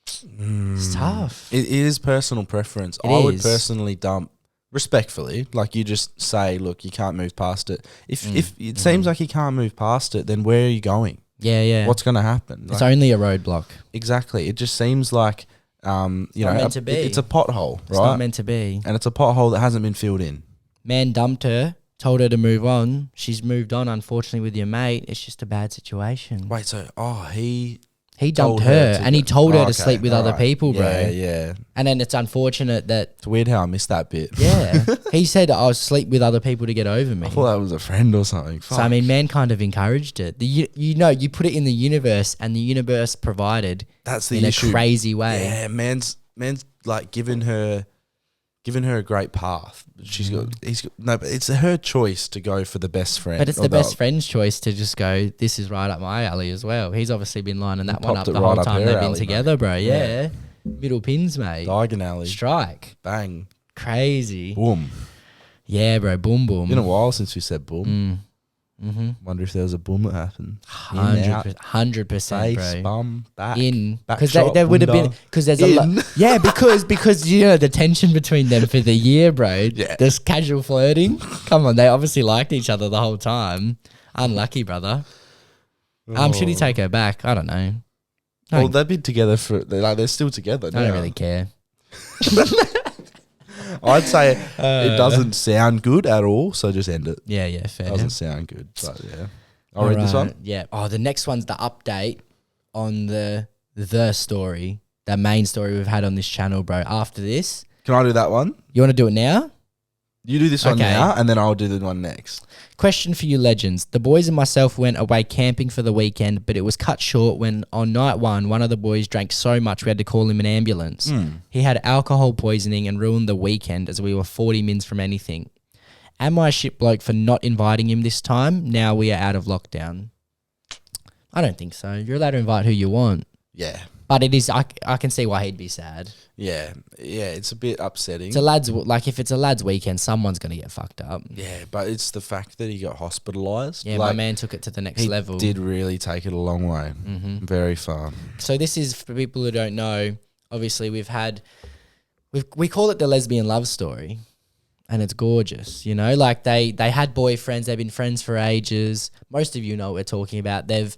It's tough. It is personal preference. It I would is. personally dump respectfully. Like, you just say, look, you can't move past it. If it seems like you can't move past it, then where are you going? Yeah. What's going to happen? It's Like, only a roadblock. exactly. It just seems like, not meant to be. it's a pothole, It's not right? meant to be. And it's a pothole that hasn't been filled in. Man dumped her, told her to move on. She's moved on, unfortunately, with your mate. It's just a bad situation. Wait, so, he He told dumped her, to and he go- told her Oh, to okay, sleep with other alright. people, bro. Yeah. And then it's unfortunate that, It's weird how I missed that bit. yeah, he said, I'll sleep with other people to get over me. I thought that was a friend or something. So, I mean, man kind of encouraged it. You put it in the universe, and the universe provided that's the in issue. a crazy way. Yeah, man's like giving her a great path. But it's her choice to go for the best friend. But it's the best friend's choice to just go, this is right up my alley as well. He's obviously been lining that one popped up it the right whole up time her they've been alley, together, mate. bro. Yeah. Middle pins, mate. Diagonally. Strike. Bang. Crazy. Boom. Yeah, bro. Boom, boom. Been a while since we said boom. Mm-hmm. Wonder if there was a boom that happened. In, out, 100%, face, bro. bum, back. In back because shot, there would have been window. because there's a lot. In. Yeah, because you know the tension between them for the year, bro. Yeah. This casual flirting. Come on, they obviously liked each other the whole time. Unlucky, brother. Should he take her back? I don't know. Well, they've been together they're still together. I don't really care. I'd say it doesn't sound good at all, so just end it. Yeah, fair. Doesn't sound good, but yeah. I'll read this one. Yeah. Oh, the next one's the update on the story, the main story we've had on this channel, bro. After this, Can I do that one? you want to do it now? You do this one Okay. now, and then I'll do the one next. Question for you legends. The boys and myself went away camping for the weekend, but it was cut short when on night one of the boys drank so much we had to call him an ambulance. He had alcohol poisoning and ruined the weekend as we were 40 mins from anything. Am I a shit bloke for not inviting him this time? Now we are out of lockdown. I don't think so. You're allowed to invite who you want. Yeah. But it is, I can see why he'd be sad. Yeah. It's a bit upsetting. It's a lad's, like if it's a lad's weekend, someone's going to get fucked up. Yeah, but it's the fact that he got hospitalised. Yeah, my man took it to the next he level. did really take it a long way. Very far. So this is for people who don't know. Obviously, we call it the lesbian love story, and it's gorgeous. You know, like they had boyfriends. They've been friends for ages. Most of you know what we're talking about. They've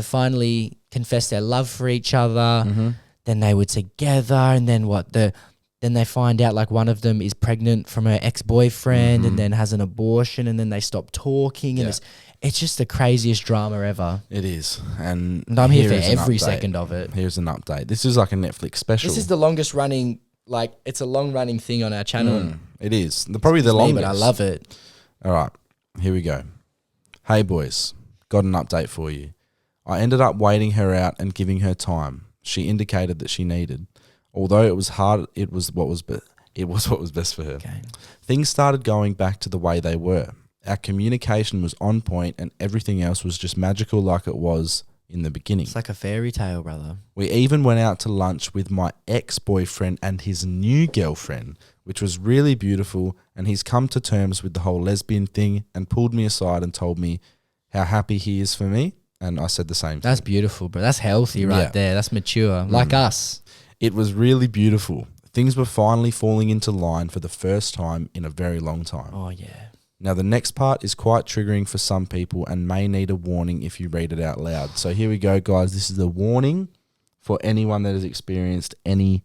finally confessed their love for each other. then they were together, and then then they find out like one of them is pregnant from her ex-boyfriend and then has an abortion, and then they stop talking, and it's just the craziest drama ever. It is. And I'm here for is an every update. second of it. Here's an update. This is like a Netflix special. This is the longest running, like it's a long running thing on our channel. It is. Probably the Me, longest. but I love it. All right, here we go. Hey boys, got an update for you. I ended up waiting her out and giving her time. She indicated that she needed. Although it was hard, it was what was best for her. Okay. Things started going back to the way they were. Our communication was on point and everything else was just magical like it was in the beginning. It's like a fairy tale, brother. We even went out to lunch with my ex-boyfriend and his new girlfriend, which was really beautiful, and he's come to terms with the whole lesbian thing and pulled me aside and told me how happy he is for me, and I said the same That's thing. beautiful, bro. That's healthy right there. That's mature. Like us. It was really beautiful. Things were finally falling into line for the first time in a very long time. Oh, yeah. Now, the next part is quite triggering for some people and may need a warning if you read it out loud. So here we go, guys. This is a warning for anyone that has experienced any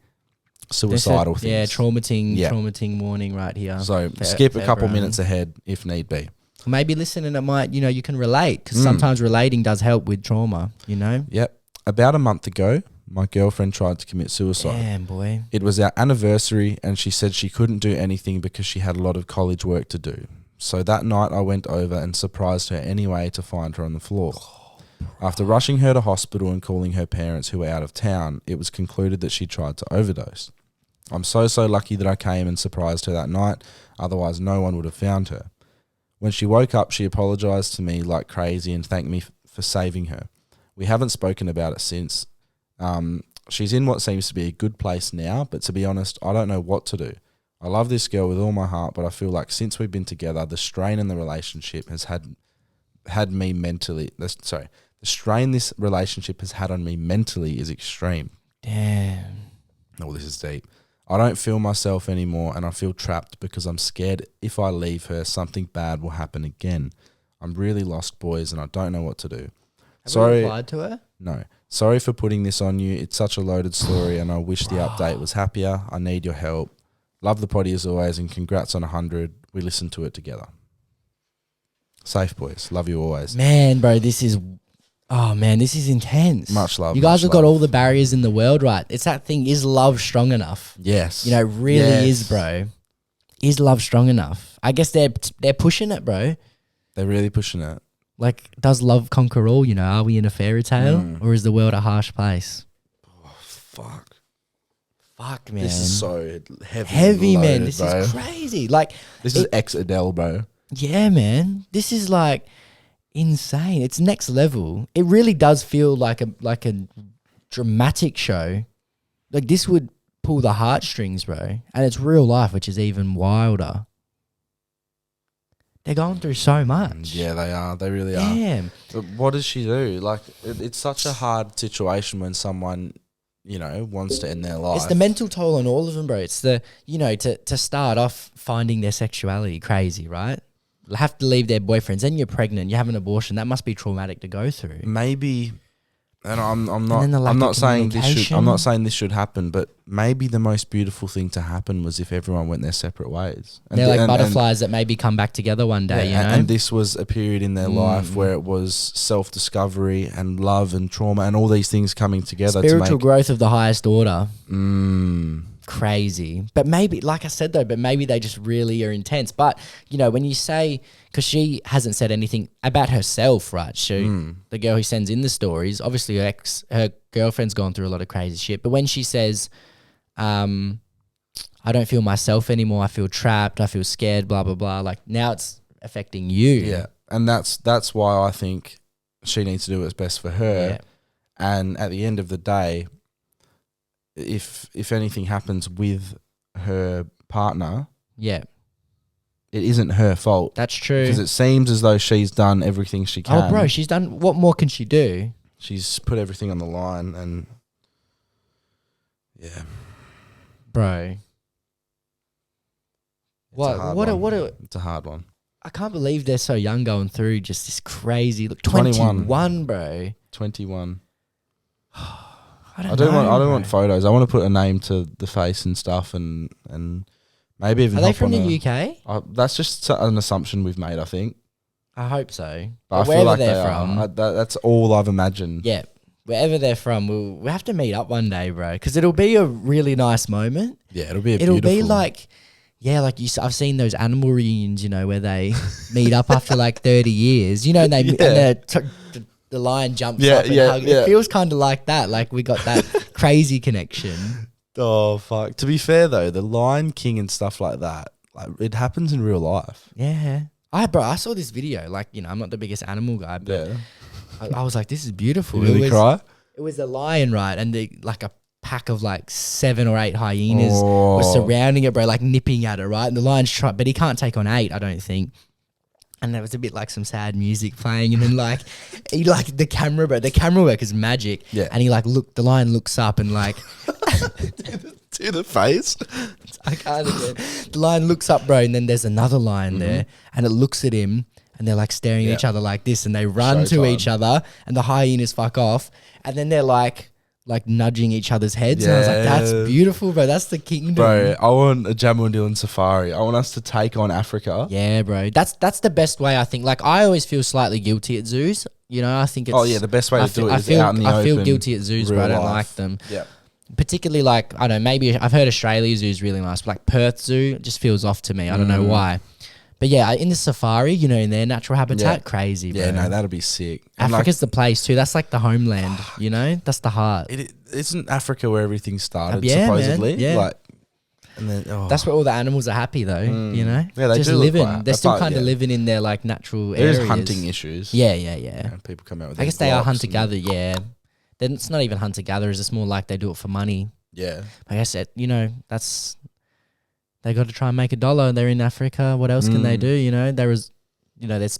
suicidal things. Yeah, traumating warning right here. So skip a couple everyone. minutes ahead if need be. Maybe listen and it might, you can relate, because sometimes relating does help with trauma, Yep. About a month ago, my girlfriend tried to commit suicide. Damn, boy. It was our anniversary and she said she couldn't do anything because she had a lot of college work to do. So that night I went over and surprised her anyway to find her on the floor. After rushing her to hospital and calling her parents who were out of town, it was concluded that she tried to overdose. I'm so lucky that I came and surprised her that night, otherwise no one would have found her. When she woke up, she apologised to me like crazy and thanked me for saving her. We haven't spoken about it since. She's in what seems to be a good place now, but to be honest, I don't know what to do. I love this girl with all my heart, but I feel like since we've been together, the strain in the relationship has had me mentally. The strain this relationship has had on me mentally is extreme. Damn. Oh, this is deep. I don't feel myself anymore, and I feel trapped because I'm scared if I leave her, something bad will happen again. I'm really lost, boys, and I don't know what to do. Have you replied to her? No. Sorry for putting this on you. It's such a loaded story, and I wish the update was happier. I need your help. Love the potty as always, and congrats on 100. We listened to it together. Safe, boys. Love you always. Man, bro, this is intense. Much love. You guys much have got love. all the barriers in the world, right? It's that thing, is love strong enough? Yes. It really is, bro. Is love strong enough? I guess they're pushing it, bro. They're really pushing it. Like, does love conquer all? Are we in a fairy tale, or is the world a harsh place? Fuck. Fuck, man. This is so heavy. Heavy, loaded, man. This bro. is crazy. Like, This is ex-Adele, bro. yeah, man. This is like insane. It's next level. It really does feel like a dramatic show. Like, this would pull the heartstrings, bro. And it's real life, which is even wilder. They're going through so much. Yeah, they are. They really are. Damn. But what does she do? Like, it's such a hard situation when someone, wants to end their life. It's the mental toll on all of them, bro. It's the, to start off finding their sexuality crazy, right? Have to leave their boyfriends. Then you're pregnant. You have an abortion. That must be traumatic to go through. Maybe, and I'm then the lack of saying communication. this should happen, but maybe the most beautiful thing to happen was if everyone went their separate ways. And They're like and- butterflies that maybe come back together one day, and this was a period in their life where it was self-discovery and love and trauma and all these things coming together Spiritual to make growth of the highest order. Crazy. But maybe, like I said though, maybe they just really are intense. But, when you say, because she hasn't said anything about herself, right? The girl who sends in the stories, obviously her girlfriend's gone through a lot of crazy shit. But when she says, I don't feel myself anymore, I feel trapped, I feel scared, blah, blah, blah. Like, now it's affecting you. Yeah, and that's why I think she needs to do what's best for her. Yeah. And at the end of the day, if anything happens with her partner, Yeah. it isn't her fault. That's true. Because it seems as though she's done everything she can. Oh, bro, she's done, what more can she do? She's put everything on the line, and yeah, Bro. it's a hard one. It's a hard one. I can't believe they're so young going through just this crazy. Look, 21. 21, bro. 21. I don't want photos. I want to put a name to the face and stuff, and maybe even. Are they from the UK? That's just an assumption we've made, I think. I hope so. But I feel like they're from, that's all I've imagined. Yeah, wherever they're from, we'll have to meet up one day, bro. Because it'll be a really nice moment. Yeah, it'll be like, yeah, like I've seen those animal reunions, you know, where they meet up after like 30 years, you know, and the lion jumps up and hugs. It feels kind of like that. Like we got that crazy connection. Oh fuck! To be fair though, the Lion King and stuff like that, like it happens in real life. Yeah. I saw this video. Like, you know, I'm not the biggest animal guy, but I was like, this is beautiful. You really cry? It was a lion, right? And like a pack of like 7 or 8 hyenas were surrounding it, bro, like nipping at it, right? And the lion's but he can't take on 8, I don't think. And there was a bit like some sad music playing, and then like the camera work is magic. Yeah. And he the lion looks up and like to the face. I can't again. The lion looks up, bro, and then there's another lion there, and it looks at him, and they're like staring at each other like this, and they run to each other, and the hyenas fuck off, and then they're like nudging each other's heads, and I was like, that's beautiful, bro. That's the kingdom, bro. I want a Jamo Dyl safari. I want us to take on Africa. Yeah, bro. That's the best way, I think. Like, I always feel slightly guilty at zoos. You know, I think it's the best way to do it is out in the open. I feel guilty at zoos, bro. I don't like them. Yeah. Particularly like, I don't know, maybe I've heard Australia Zoo is really nice, but like Perth Zoo just feels off to me. I don't know why. But yeah, in the safari, you know, in their natural habitat, crazy, bro. Yeah, no, that'll be sick. Africa's the place too. That's like the homeland, you know? That's the heart. Isn't Africa where everything started, yeah, supposedly? Man, yeah. Like, and then, that's where all the animals are happy though, you know? Yeah, they just do living. They're still kind of living in their like natural areas. There's hunting issues. Yeah. And people come out with I guess they are hunter-gatherer, yeah. Then it's not even hunter-gatherers. It's more like they do it for money. Yeah. I guess, you know, they got to try and make $1. They're in Africa. What else can they do? You know, there's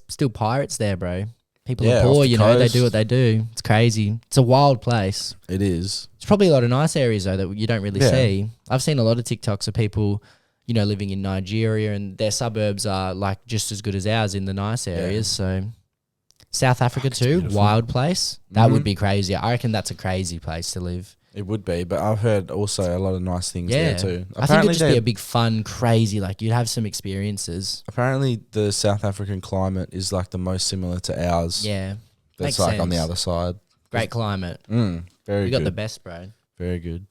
still pirates there, bro. People are poor, you know, they do what they do. It's crazy. It's a wild place. It is. It's probably a lot of nice areas, though, that you don't really see. I've seen a lot of TikToks of people, you know, living in Nigeria, and their suburbs are like just as good as ours in the nice areas. So South Africa too, beautiful. Wild place. That would be crazy. I reckon that's a crazy place to live. It would be, but I've heard also a lot of nice things there too. I think it'd just be a big fun, crazy, like you'd have some experiences. Apparently the South African climate is like the most similar to ours. Yeah. That's like on the other side. Great climate. Very good. We got the best, bro. Very good.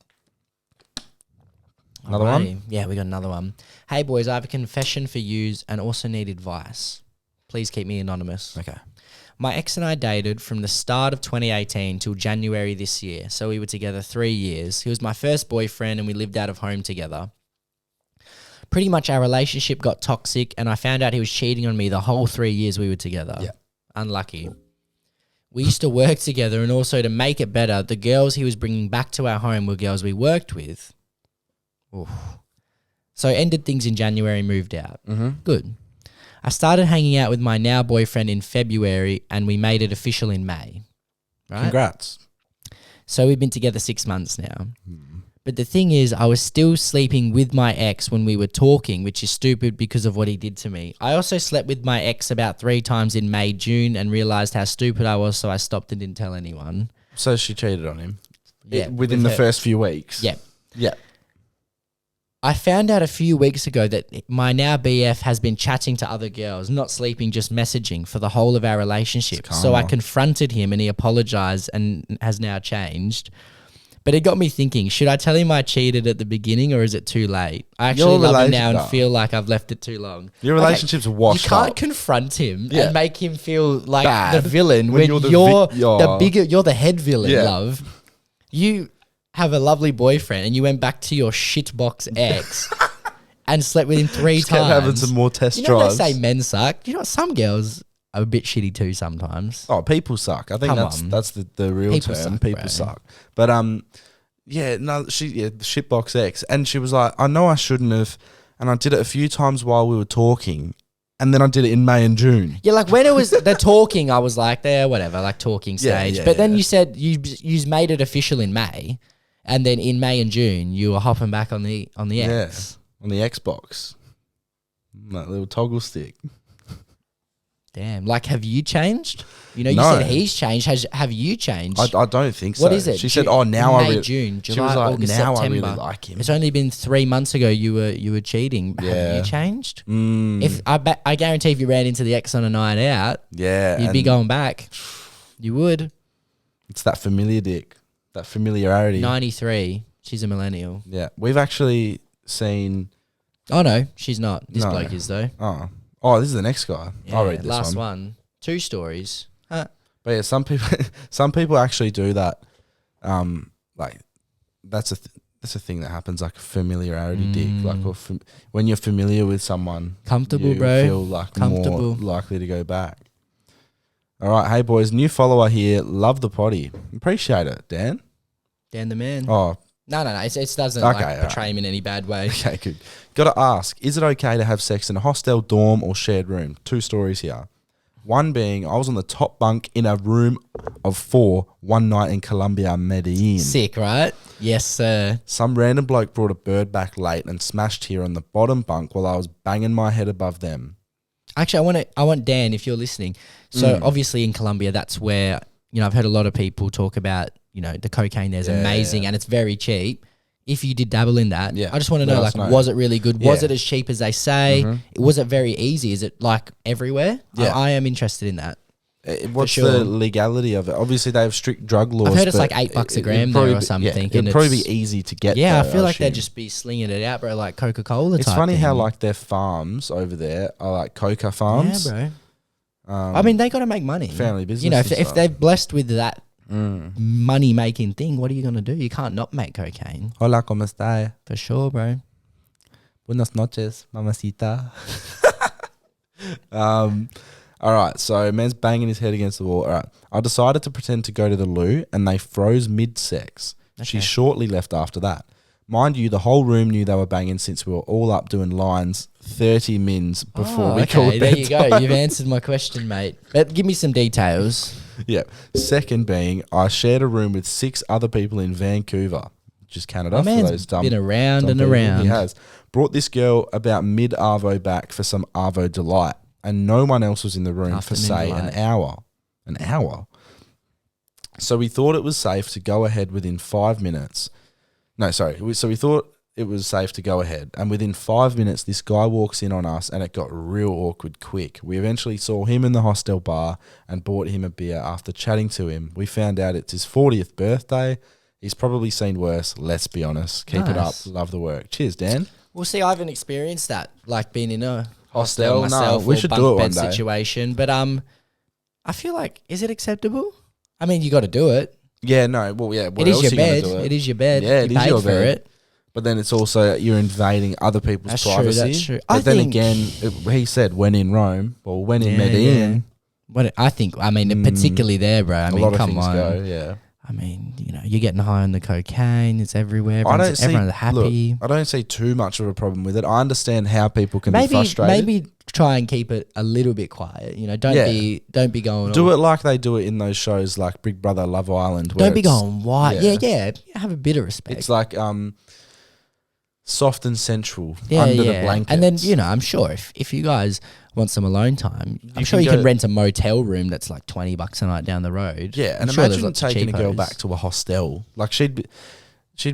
Another one? Yeah, we got another one. Hey boys, I have a confession for yous and also need advice. Please keep me anonymous. Okay. My ex and I dated from the start of 2018 till January this year, so we were together 3 years. He was my first boyfriend and we lived out of home together. Pretty much our relationship got toxic and I found out he was cheating on me the whole 3 years we were together. Yeah. Unlucky. We used to work together, and also to make it better, the girls he was bringing back to our home were girls we worked with. Oof. So ended things in January and moved out. Good. I started hanging out with my now boyfriend in February and we made it official in May. Right? Congrats. So we've been together 6 months now. But the thing is, I was still sleeping with my ex when we were talking, which is stupid because of what he did to me. I also slept with my ex about 3 times in May, June, and realised how stupid I was, so I stopped and didn't tell anyone. So she cheated on him? Yeah. Within the first few weeks? Yeah. Yeah. I found out a few weeks ago that my now BF has been chatting to other girls, not sleeping, just messaging for the whole of our relationship. So I confronted him and he apologized and has now changed. But it got me thinking, should I tell him I cheated at the beginning or is it too late? I actually love him now and feel like I've left it too long. Your relationship's washed up. You can't confront him and make him feel like the villain when you're the head villain, love. You have a lovely boyfriend and you went back to your shitbox ex and slept with him 3 times. Kept having some more test drives. They say men suck. You know, some girls are a bit shitty too sometimes. Oh, people suck. I think that's the real term. People suck. But the shitbox ex, and she was like, I know I shouldn't have, and I did it a few times while we were talking, and then I did it in May and June. Yeah, like when it was the talking, I was like, there, whatever, like talking stage. But then you said you made it official in May. And then in May and June, you were hopping back on the X. Yeah, on the Xbox. That little toggle stick. Damn. Like, have you changed? You know, you No. said he's changed. Have you changed? I don't think so. What is it? She said, "Oh, now I May, really." June, She July, was like, August, "Now September. I really like him." It's only been 3 months ago you were cheating. Have Yeah. you changed? Mm, If I guarantee if you ran into the ex on a night out, yeah, you'd be and going back. You would. It's that familiar dick, that familiarity. 93. She's a millennial. Yeah, we've actually seen. Oh no, she's not. This No. bloke is though. Oh, this is the next guy. I'll Yeah, read this last one. one. 2 stories. Huh. But yeah, some people actually do that. Like that's a thing that happens, like a familiarity dick. Like when you're familiar with someone, Comfortable, you bro. feel like Comfortable. more likely to go back. All right, hey boys, new follower here. Love the potty. Appreciate it, Dan. Dan the man. Oh, No. It doesn't Okay, like portray him in any bad way. okay, good. Got to ask, is it okay to have sex in a hostel, dorm, or shared room? 2 stories here. One being, I was on the top bunk in a room of 4 one night in Colombia, Medellin. Sick, right? Yes, sir. Some random bloke brought a bird back late and smashed here on the bottom bunk while I was banging my head above them. Actually, I want Dan, if you're listening. So obviously in Colombia, that's where, you know, I've heard a lot of people talk about, you know, the cocaine there's amazing and it's very cheap. If you did dabble in that, I just want to know, Let us like, know. was it really good? Was Yeah. it as cheap as they say? Was it very easy? Is it like everywhere? Yeah. I am interested in that. What's sure. the legality of it? Obviously, they have strict drug laws. I've heard it's but like $8 a it'd gram probably there or be- something. Yeah, and it'd probably it's- be easy to get. Yeah, I though, feel like they'd assume. just be slinging it out, bro, like Coca-Cola It's type funny how thing. like their farms over there are like coca farms. Yeah, bro. I mean, they got to make money. family business You know, and if stuff. they're blessed with that money-making thing, what are you going to do? You can't not make cocaine. Hola, ¿cómo está? For sure, bro. Buenas noches, mamacita. All right, so man's banging his head against the wall. All right, I decided to pretend to go to the loo, and they froze mid-sex. She Okay. shortly left after that. Mind you, the whole room knew they were banging since we were all up doing lines 30 mins before we called there you go. bedtime. You've answered my question, mate. But give me some details. Yeah. Second being, I shared a room with 6 other people in Vancouver, which is Canada. My man's for those dumb, been around dumb and people. around. He has. Brought this girl about mid-arvo back for some arvo delight, and no one else was in the room After for, say, midnight. an hour. An hour. So we thought it was safe to go ahead within 5 minutes. No, sorry. So we thought it was safe to go ahead. And within 5 minutes, this guy walks in on us and it got real awkward quick. We eventually saw him in the hostel bar and bought him a beer. After chatting to him, we found out it's his 40th birthday. He's probably seen worse, let's be honest. Keep it up. Nice. Love the work. Cheers, Dan. Well, see, I haven't experienced that, like being in a Hostel? hostel No, myself we or should bunk do it bed one day. situation. But I feel like, is it acceptable? I mean, you got to do it. Yeah, no. Well, yeah. It is your bed. It is your bed. Yeah, you it is paid your for bed. it. But then it's also you're invading other people's That's true, privacy. that's true. But I then think- again, he said when in Rome, or when in Yeah, Medellin, yeah. What I think, I mean, particularly there, bro. I a mean, lot of come things on. go. Yeah. I mean, you know, you're getting high on the cocaine. It's everywhere. I don't Everyone's, see. everyone's happy. Look, I don't see too much of a problem with it. I understand how people can be maybe frustrated. maybe try and keep it a little bit quiet. You know, don't Yeah. be going. Do all, it like they do it in those shows like Big Brother, Love Island. Where Don't be it's- going wild. yeah. Yeah. Have a bit of respect. It's like soft and sensual yeah, under yeah. the blanket. And then, you know, I'm sure if you guys want some alone time, I'm You sure can you go- can rent a motel room that's like $20 a night down the road. Yeah, and I'm sure there's imagine lots of taking a girl cheapos. back to a hostel. Like she'd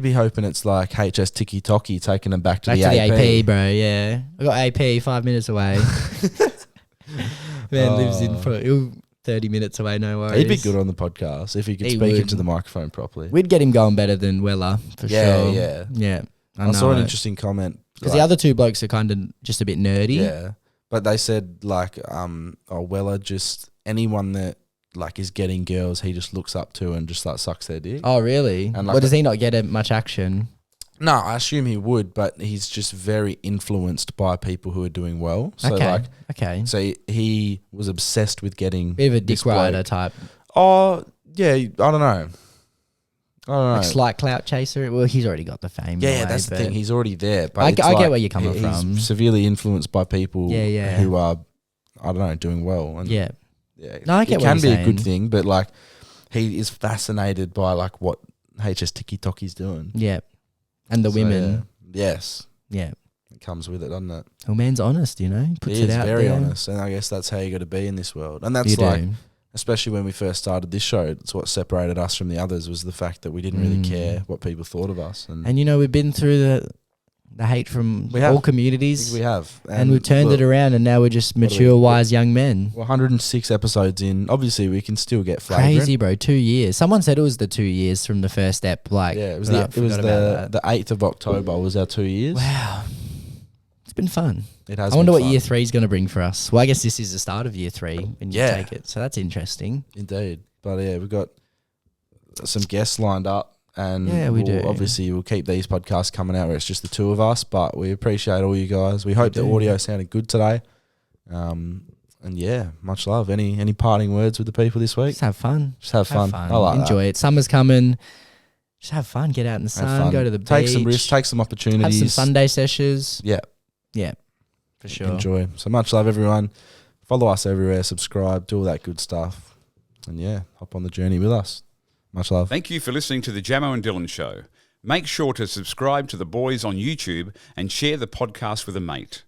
be hoping it's like HS Tiki Toki taking them back to Back the to the AP. AP, bro. Yeah, I got AP 5 minutes away. Man lives in 30 minutes away. No worries. He'd be good on the podcast if he could He speak would. into the microphone properly. We'd get him going better than Weller for Yeah, sure. yeah. yeah. I saw an know. interesting comment Because the other two blokes are kind of just a bit nerdy. yeah, but they said like Weller just anyone that like is getting girls he just looks up to and just like sucks their dick. Oh, really? And like Well, does he not get much action? No, I assume he would, but he's just very influenced by people who are doing well. So okay. like, okay. so he was obsessed with getting Bit of a this dick rider bloke. type. Oh yeah, I don't know. I don't know. Like slight clout chaser. Well, he's already got the fame. Yeah, anyway, that's the but- thing. He's already there. But I it's get like where you're coming he's from. severely influenced by people Yeah, yeah. who are, I don't know, doing well. And Yeah. yeah, No, I get it what can you're be a good saying. thing, but like he is fascinated by like what HS Tiki Toki's doing. Yeah. And the So, women. yeah. Yes. Yeah. It comes with it, doesn't it? Well, man's honest, you know. He puts He it is out very there. honest, and I guess that's how you got to be in this world. And that's You like, do. especially when we first started this show, it's what separated us from the others was the fact that we didn't really care what people thought of us. And you know, we've been through the hate from We have. all communities. we have, And we've turned it around, and now we're just What are we- mature, wise young men. We're 106 episodes in. Obviously, we can still get flagrant. Crazy, bro. 2 years. Someone said it was the 2 years from the first step. Like, Yeah, it was but I forgot about the 8th of October was our 2 years. Wow. It's been fun. It has. I wonder been what fun. year 3 is going to bring for us. Well, I guess this is the start of year 3 when you Yeah. take it. So that's interesting. Indeed, but yeah, we've got some guests lined up, and Yeah, we do. Obviously, we'll keep these podcasts coming out where it's just the two of us. But we appreciate all you guys. We hope the do. audio sounded good today. And yeah, much love. Any parting words with the people this week? Just have fun. Just have fun. I like Enjoy it. Summer's coming. Just have fun. Get out in the that. Have sun. fun. Go to the Take beach. some risks. Take some Have opportunities. some Sunday sessions. Yeah, Yeah, for sure. enjoy. So much love, everyone. Follow us everywhere. Subscribe. Do all that good stuff. And yeah, hop on the journey with us. Much love. Thank you for listening to the Jamo and Dylan Show. Make sure to subscribe to the boys on YouTube and share the podcast with a mate.